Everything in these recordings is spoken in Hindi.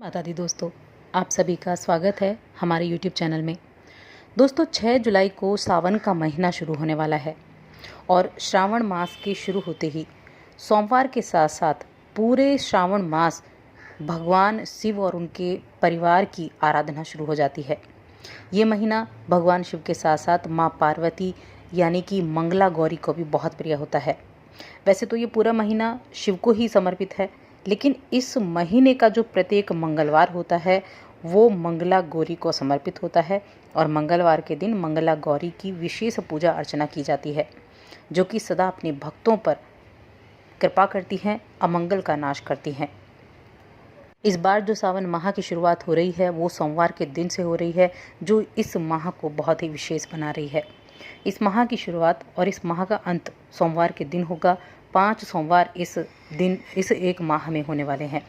माता दी दोस्तों, आप सभी का स्वागत है हमारे YouTube चैनल में। दोस्तों 6 जुलाई को सावन का महीना शुरू होने वाला है और श्रावण मास के शुरू होते ही सोमवार के साथ साथ पूरे श्रावण मास भगवान शिव और उनके परिवार की आराधना शुरू हो जाती है। ये महीना भगवान शिव के साथ साथ माँ पार्वती यानी कि मंगला गौरी को भी बहुत प्रिय होता है। वैसे तो ये पूरा महीना शिव को ही समर्पित है, लेकिन इस महीने का जो प्रत्येक मंगलवार होता है वो मंगला गौरी को समर्पित होता है और मंगलवार के दिन मंगला गौरी की विशेष पूजा अर्चना की जाती है, जो कि सदा अपने भक्तों पर कृपा करती हैं, अमंगल का नाश करती हैं। इस बार जो सावन माह की शुरुआत हो रही है वो सोमवार के दिन से हो रही है, जो इस माह को बहुत ही विशेष बना रही है। इस माह की शुरुआत और इस माह का अंत सोमवार के दिन होगा। 5 सोमवार इस एक माह में होने वाले हैं।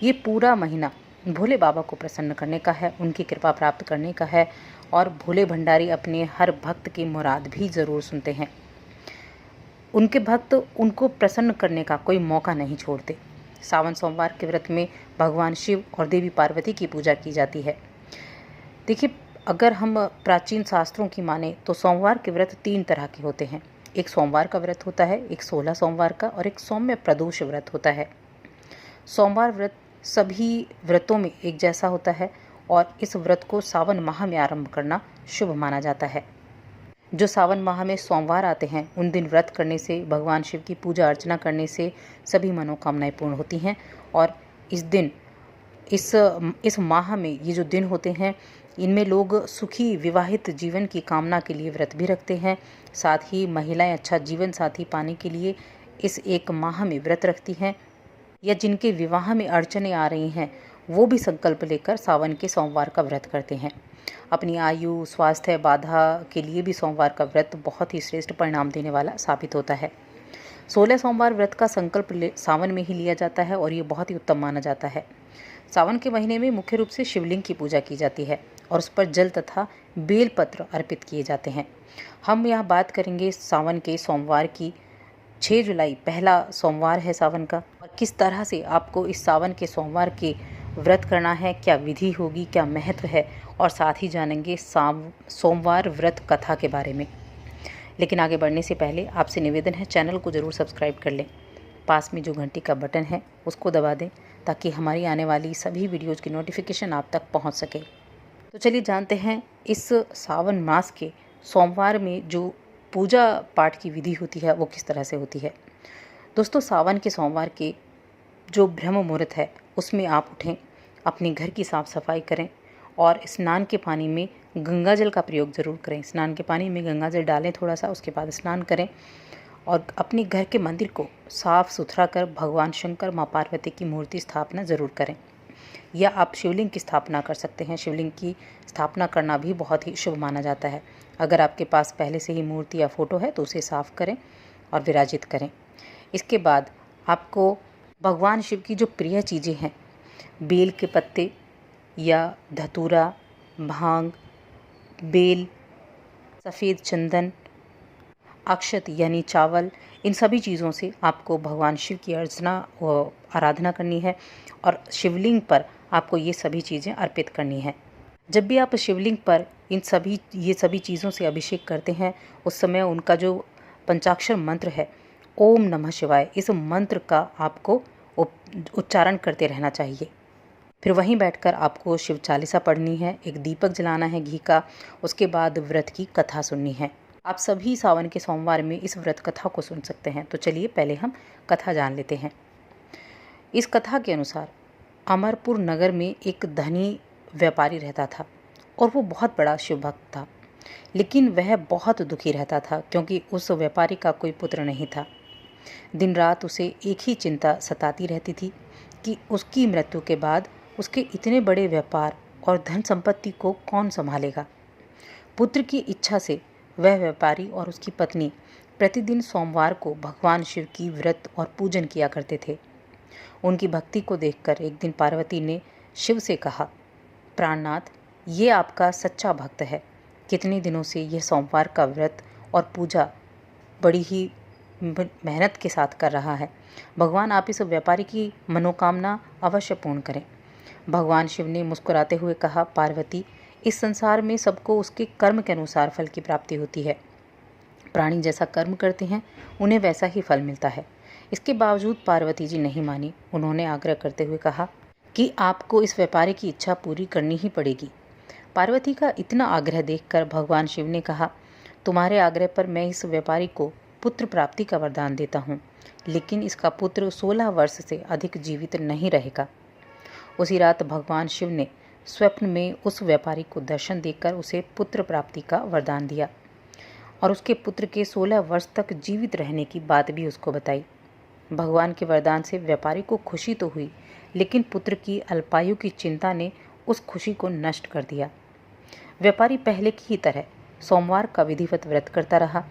ये पूरा महीना भोले बाबा को प्रसन्न करने का है, उनकी कृपा प्राप्त करने का है और भोले भंडारी अपने हर भक्त की मुराद भी ज़रूर सुनते हैं। उनके भक्त उनको प्रसन्न करने का कोई मौका नहीं छोड़ते। सावन सोमवार के व्रत में भगवान शिव और देवी पार्वती की पूजा की जाती है। देखिए, अगर हम प्राचीन शास्त्रों की माने तो सोमवार के व्रत 3 तरह के होते हैं। एक सोमवार का व्रत होता है, एक 16 सोमवार का और एक सौम्य प्रदोष व्रत होता है। सोमवार व्रत सभी व्रतों में एक जैसा होता है और इस व्रत को सावन माह में आरंभ करना शुभ माना जाता है। जो सावन माह में सोमवार आते हैं उन दिन व्रत करने से, भगवान शिव की पूजा अर्चना करने से सभी मनोकामनाएं पूर्ण होती हैं और इस दिन इस माह में ये जो दिन होते हैं इनमें लोग सुखी विवाहित जीवन की कामना के लिए व्रत भी रखते हैं। साथ ही महिलाएं अच्छा जीवन साथी पाने के लिए इस एक माह में व्रत रखती हैं, या जिनके विवाह में अड़चनें आ रही हैं वो भी संकल्प लेकर सावन के सोमवार का व्रत करते हैं। अपनी आयु, स्वास्थ्य, बाधा के लिए भी सोमवार का व्रत बहुत ही श्रेष्ठ परिणाम देने वाला साबित होता है। 16 सोमवार व्रत का संकल्प सावन में ही लिया जाता है और ये बहुत ही उत्तम माना जाता है। सावन के महीने में मुख्य रूप से शिवलिंग की पूजा की जाती है और उस पर जल तथा बेलपत्र अर्पित किए जाते हैं। हम यहाँ बात करेंगे सावन के सोमवार की। 6 जुलाई पहला सोमवार है सावन का, और किस तरह से आपको इस सावन के सोमवार के व्रत करना है, क्या विधि होगी, क्या महत्व है, और साथ ही जानेंगे सोमवार व्रत कथा के बारे में। लेकिन आगे बढ़ने से पहले आपसे निवेदन है, चैनल को ज़रूर सब्सक्राइब कर लें। पास में जो घंटी का बटन है उसको दबा दें ताकि हमारी आने वाली सभी वीडियोज़ की नोटिफिकेशन आप तक पहुंच सके। तो चलिए जानते हैं इस सावन मास के सोमवार में जो पूजा पाठ की विधि होती है वो किस तरह से होती है। दोस्तों, सावन के सोमवार के जो ब्रह्म मुहूर्त है उसमें आप उठें, अपने घर की साफ़ सफाई करें और स्नान के पानी में गंगा जल का प्रयोग ज़रूर करें। स्नान के पानी में गंगा जल डालें थोड़ा सा, उसके बाद स्नान करें और अपने घर के मंदिर को साफ़ सुथरा कर भगवान शंकर, माँ पार्वती की मूर्ति स्थापना ज़रूर करें, या आप शिवलिंग की स्थापना कर सकते हैं। शिवलिंग की स्थापना करना भी बहुत ही शुभ माना जाता है। अगर आपके पास पहले से ही मूर्ति या फ़ोटो है तो उसे साफ़ करें और विराजित करें। इसके बाद आपको भगवान शिव की जो प्रिय चीज़ें हैं, बेल के पत्ते या धतूरा, भांग, बेल, सफ़ेद चंदन, अक्षत यानी चावल, इन सभी चीज़ों से आपको भगवान शिव की आराधना करनी है और शिवलिंग पर आपको ये सभी चीज़ें अर्पित करनी है। जब भी आप शिवलिंग पर ये सभी चीज़ों से अभिषेक करते हैं उस समय उनका जो पंचाक्षर मंत्र है ओम नमः शिवाय, इस मंत्र का आपको उच्चारण करते रहना चाहिए। फिर वहीं बैठकर आपको शिव चालीसा पढ़नी है, एक दीपक जलाना है घी का, उसके बाद व्रत की कथा सुननी है। आप सभी सावन के सोमवार में इस व्रत कथा को सुन सकते हैं। तो चलिए पहले हम कथा जान लेते हैं। इस कथा के अनुसार अमरपुर नगर में एक धनी व्यापारी रहता था और वो बहुत बड़ा शिव भक्त था, लेकिन वह बहुत दुखी रहता था क्योंकि उस व्यापारी का कोई पुत्र नहीं था। दिन रात उसे एक ही चिंता सताती रहती थी कि उसकी मृत्यु के बाद उसके इतने बड़े व्यापार और धन संपत्ति को कौन संभालेगा। पुत्र की इच्छा से वह व्यापारी और उसकी पत्नी प्रतिदिन सोमवार को भगवान शिव की व्रत और पूजन किया करते थे। उनकी भक्ति को देखकर एक दिन पार्वती ने शिव से कहा, प्राणनाथ, ये आपका सच्चा भक्त है। कितने दिनों से यह सोमवार का व्रत और पूजा बड़ी ही मेहनत के साथ कर रहा है। भगवान आप इस व्यापारी की मनोकामना अवश्य पूर्ण करें। भगवान शिव ने मुस्कुराते हुए कहा, पार्वती, इस संसार में सबको उसके कर्म के अनुसार फल की प्राप्ति होती है। प्राणी जैसा कर्म करते हैं उन्हें वैसा ही फल मिलता है। इसके बावजूद पार्वती जी नहीं मानी। उन्होंने आग्रह करते हुए कहा कि आपको इस व्यापारी की इच्छा पूरी करनी ही पड़ेगी। पार्वती का इतना आग्रह देखकर भगवान शिव ने कहा, तुम्हारे आग्रह पर मैं इस व्यापारी को पुत्र प्राप्ति का वरदान देता हूँ, लेकिन इसका पुत्र 16 वर्ष से अधिक जीवित नहीं रहेगा। उसी रात भगवान शिव ने स्वप्न में उस व्यापारी को दर्शन देकर उसे पुत्र प्राप्ति का वरदान दिया और उसके पुत्र के 16 वर्ष तक जीवित रहने की बात भी उसको बताई। भगवान के वरदान से व्यापारी को खुशी तो हुई, लेकिन पुत्र की अल्पायु की चिंता ने उस खुशी को नष्ट कर दिया। व्यापारी पहले की ही तरह सोमवार का विधिवत व्रत करता रहा।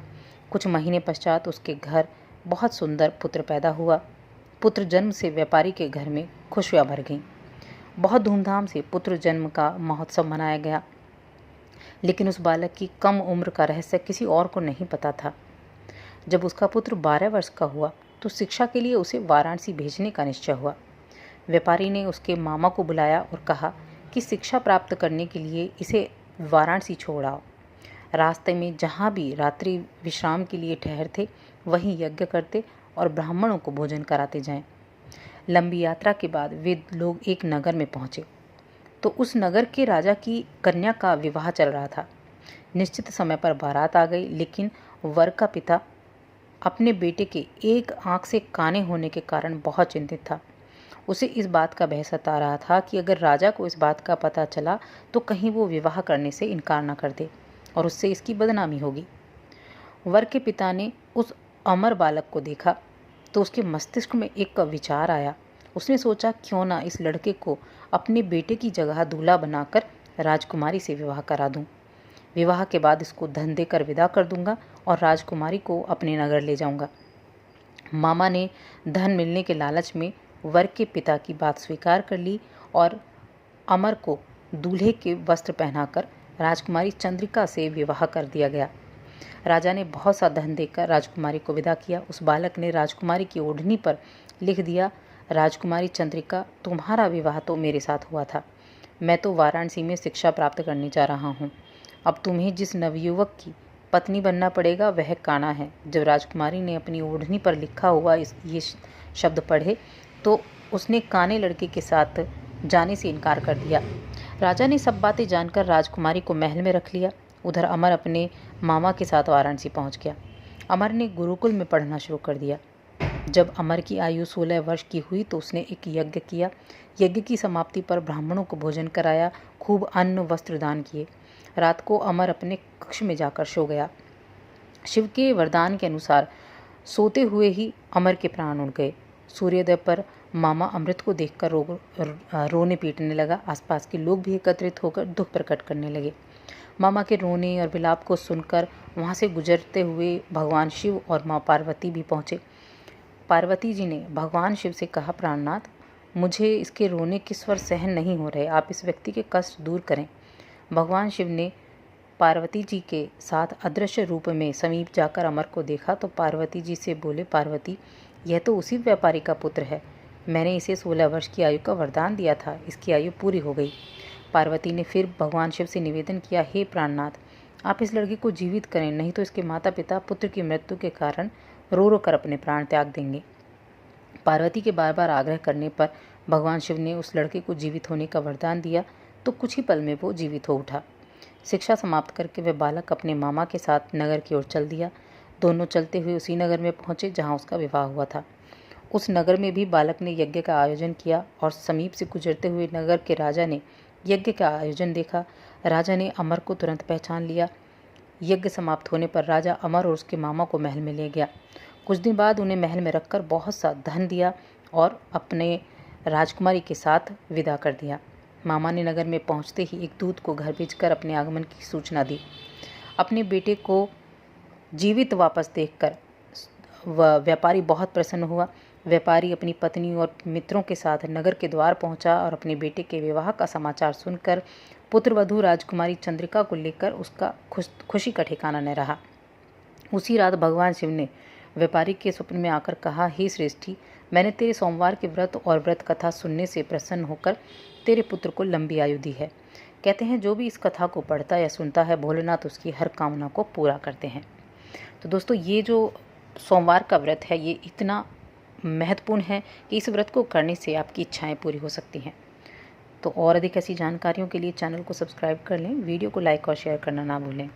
कुछ महीने पश्चात उसके घर बहुत सुंदर पुत्र पैदा हुआ। पुत्र जन्म से व्यापारी के घर में खुशियाँ भर गईं। बहुत धूमधाम से पुत्र जन्म का महोत्सव मनाया गया, लेकिन उस बालक की कम उम्र का रहस्य किसी और को नहीं पता था। जब उसका पुत्र 12 वर्ष का हुआ तो शिक्षा के लिए उसे वाराणसी भेजने का निश्चय हुआ। व्यापारी ने उसके मामा को बुलाया और कहा कि शिक्षा प्राप्त करने के लिए इसे वाराणसी छोड़ आओ। रास्ते में जहाँ भी रात्रि विश्राम के लिए ठहरते वहीं यज्ञ करते और ब्राह्मणों को भोजन कराते जाएं। लंबी यात्रा के बाद वे लोग एक नगर में पहुँचे तो उस नगर के राजा की कन्या का विवाह चल रहा था। निश्चित समय पर बारात आ गई, लेकिन वर का पिता अपने बेटे के एक आंख से काने होने के कारण बहुत चिंतित था। उसे इस बात का भय सता रहा था कि अगर राजा को इस बात का पता चला तो कहीं वो विवाह करने से इनकार न कर दे और उससे इसकी बदनामी होगी। वर के पिता ने उस अमर बालक को देखा तो उसके मस्तिष्क में एक विचार आया। उसने सोचा, क्यों ना इस लड़के को अपने बेटे की जगह दूल्हा बनाकर राजकुमारी से विवाह करा दूं। विवाह के बाद इसको धन देकर विदा कर दूंगा और राजकुमारी को अपने नगर ले जाऊंगा। मामा ने धन मिलने के लालच में वर के पिता की बात स्वीकार कर ली और अमर को दूल्हे के वस्त्र पहनाकर राजकुमारी चंद्रिका से विवाह कर दिया गया। राजा ने बहुत सा धन देकर राजकुमारी को विदा किया। उस बालक ने राजकुमारी की ओढ़नी पर लिख दिया, राजकुमारी चंद्रिका, तुम्हारा विवाह तो मेरे साथ हुआ था। मैं तो वाराणसी में शिक्षा प्राप्त करने जा रहा हूँ। अब तुम्हें जिस नवयुवक की पत्नी बनना पड़ेगा वह काना है। जब राजकुमारी ने अपनी ओढ़नी पर लिखा हुआ ये शब्द पढ़े तो उसने काने लड़के के साथ जाने से इनकार कर दिया। राजा ने सब बातें जानकर राजकुमारी को महल में रख लिया। उधर अमर अपने मामा के साथ वाराणसी पहुंच गया। अमर ने गुरुकुल में पढ़ना शुरू कर दिया। जब अमर की आयु 16 वर्ष की हुई तो उसने एक यज्ञ किया। यज्ञ की समाप्ति पर ब्राह्मणों को भोजन कराया, खूब अन्न वस्त्र दान किए। रात को अमर अपने कक्ष में जाकर सो गया। शिव के वरदान के अनुसार सोते हुए ही अमर के प्राण उड़ गए। सूर्योदय पर मामा अमृत को देखकर रोने पीटने लगा। आसपास के लोग भी एकत्रित होकर दुख प्रकट करने लगे। मामा के रोने और विलाप को सुनकर वहाँ से गुजरते हुए भगवान शिव और माँ पार्वती भी पहुँचे। पार्वती जी ने भगवान शिव से कहा, प्राणनाथ, मुझे इसके रोने के स्वर सहन नहीं हो रहे, आप इस व्यक्ति के कष्ट दूर करें। भगवान शिव ने पार्वती जी के साथ अदृश्य रूप में समीप जाकर अमर को देखा तो पार्वती जी से बोले, पार्वती, यह तो उसी व्यापारी का पुत्र है। मैंने इसे 16 वर्ष की आयु का वरदान दिया था, इसकी आयु पूरी हो गई। पार्वती ने फिर भगवान शिव से निवेदन किया, हे प्राणनाथ, आप इस लड़के को जीवित करें, नहीं तो इसके माता पिता पुत्र की मृत्यु के कारण रो रो कर अपने प्राण त्याग देंगे। पार्वती के बार बार आग्रह करने पर भगवान शिव ने उस लड़के को जीवित होने का वरदान दिया तो कुछ ही पल में वो जीवित हो उठा। शिक्षा समाप्त करके वह बालक अपने मामा के साथ नगर की ओर चल दिया। दोनों चलते हुए उसी नगर में पहुंचे जहां उसका विवाह हुआ था। उस नगर में भी बालक ने यज्ञ का आयोजन किया और समीप से गुजरते हुए नगर के राजा ने यज्ञ का आयोजन देखा। राजा ने अमर को तुरंत पहचान लिया। यज्ञ समाप्त होने पर राजा अमर और उसके मामा को महल में ले गया। कुछ दिन बाद उन्हें महल में रखकर बहुत सा धन दिया और अपने राजकुमारी के साथ विदा कर दिया। मामा ने नगर में पहुंचते ही एक दूत को घर भेजकर अपने आगमन की सूचना दी। अपने बेटे को जीवित वापस देखकर वह व्यापारी बहुत प्रसन्न हुआ। व्यापारी अपनी पत्नी और मित्रों के साथ नगर के द्वार पहुंचा और अपने बेटे के विवाह का समाचार सुनकर पुत्रवधू राजकुमारी चंद्रिका को लेकर उसका खुशी का ठिकाना न रहा। उसी रात भगवान शिव ने व्यापारी के स्वप्न में आकर कहा, हे श्रेष्ठी, मैंने तेरे सोमवार के व्रत और व्रत कथा सुनने से प्रसन्न होकर तेरे पुत्र को लंबी आयु दी है। कहते हैं जो भी इस कथा को पढ़ता या सुनता है भोलेनाथ उसकी हर कामना को पूरा करते हैं। तो दोस्तों ये जो सोमवार का व्रत है ये इतना महत्वपूर्ण है कि इस व्रत को करने से आपकी इच्छाएं पूरी हो सकती हैं। तो और अधिक ऐसी जानकारियों के लिए चैनल को सब्सक्राइब कर लें, वीडियो को लाइक और शेयर करना ना भूलें।